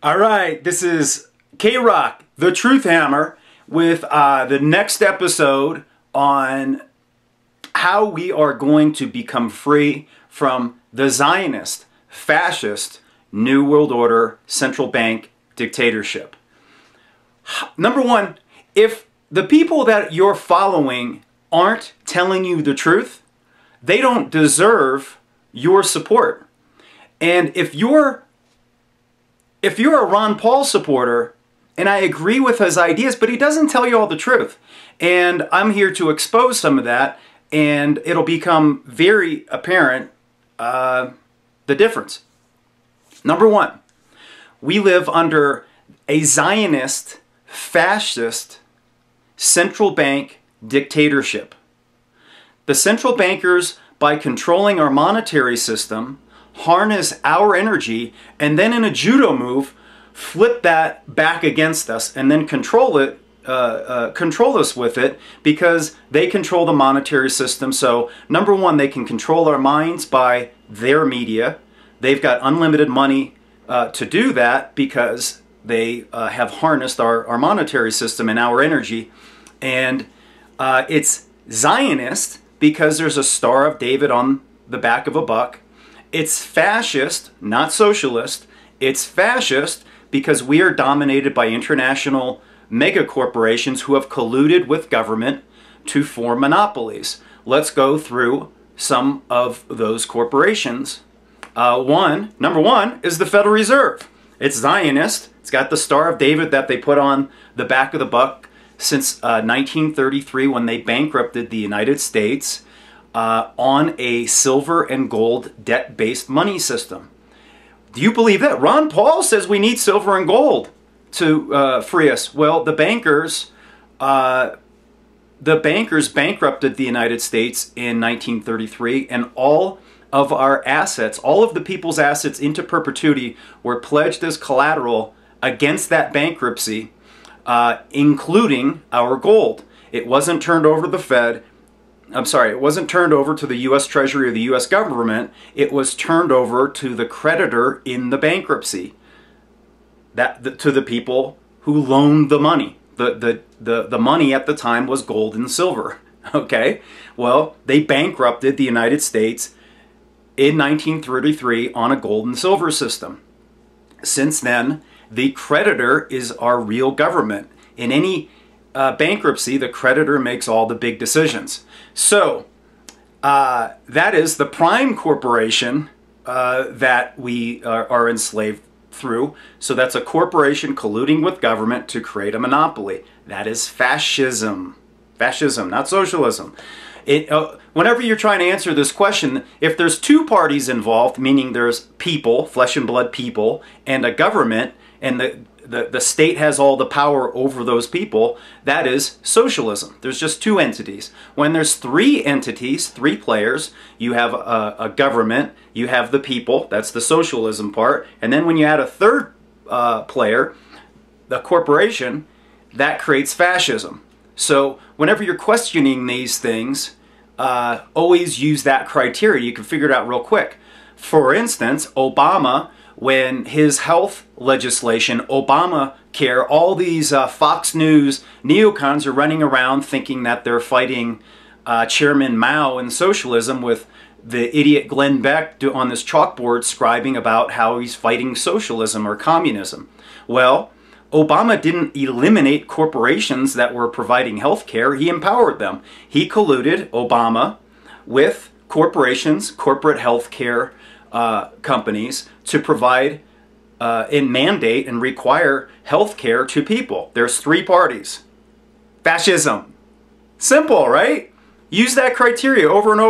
All right, this is K-Roc, the Truth Hammer, with the next episode on how we are going to become free from the Zionist, fascist, New World Order, central bank dictatorship. Number one, if the people that you're following aren't telling you the truth, they don't deserve your support. And if you're a Ron Paul supporter, and I agree with his ideas, but he doesn't tell you all the truth. And I'm here to expose some of that, and it'll become very apparent the difference. Number one, we live under a Zionist, fascist, central bank dictatorship. The central bankers, by controlling our monetary system, harness our energy, and then in a judo move, flip that back against us and then control us with it, because they control the monetary system. So number one, they can control our minds by their media. They've got unlimited money to do that because they have harnessed our monetary system and our energy. And it's Zionist because there's a Star of David on the back of a buck. It's fascist, not socialist. It's fascist because we are dominated by international mega corporations who have colluded with government to form monopolies. Let's go through some of those corporations. Number one is the Federal Reserve. It's Zionist. It's got the Star of David that they put on the back of the buck since 1933, when they bankrupted the United States on a silver and gold debt-based money system. Do you believe that? Ron Paul says we need silver and gold to free us. Well, the bankers bankrupted the United States in 1933, and all of our assets, all of the people's assets into perpetuity, were pledged as collateral against that bankruptcy, including our gold. It wasn't turned over to the Fed. It wasn't turned over to the U.S. Treasury or the U.S. government. It was turned over to the creditor in the bankruptcy, to the people who loaned the money. The money at the time was gold and silver. Okay? Well, they bankrupted the United States in 1933 on a gold and silver system. Since then, the creditor is our real government. In any bankruptcy, the creditor makes all the big decisions. So that is the prime corporation that we are enslaved through. So that's a corporation colluding with government to create a monopoly. That is fascism. Fascism, not socialism. Whenever you're trying to answer this question, if there's two parties involved, meaning there's people, flesh and blood people, and a government, and the state has all the power over those people, that is socialism. There's just two entities. When there's three entities, three players, you have a government, you have the people, that's the socialism part, and then when you add a third player, the corporation, that creates fascism. So whenever you're questioning these things, always use that criteria. You can figure it out real quick. For instance, Obama, when his health legislation, Obamacare, all these Fox News neocons are running around thinking that they're fighting Chairman Mao and socialism, with the idiot Glenn Beck on this chalkboard scribing about how he's fighting socialism or communism. Well, Obama didn't eliminate corporations that were providing health care. He empowered them. He colluded, Obama, with corporations, corporate health care companies, to provide and mandate and require health care to people. There's three parties. Fascism. Simple, right? Use that criteria over and over.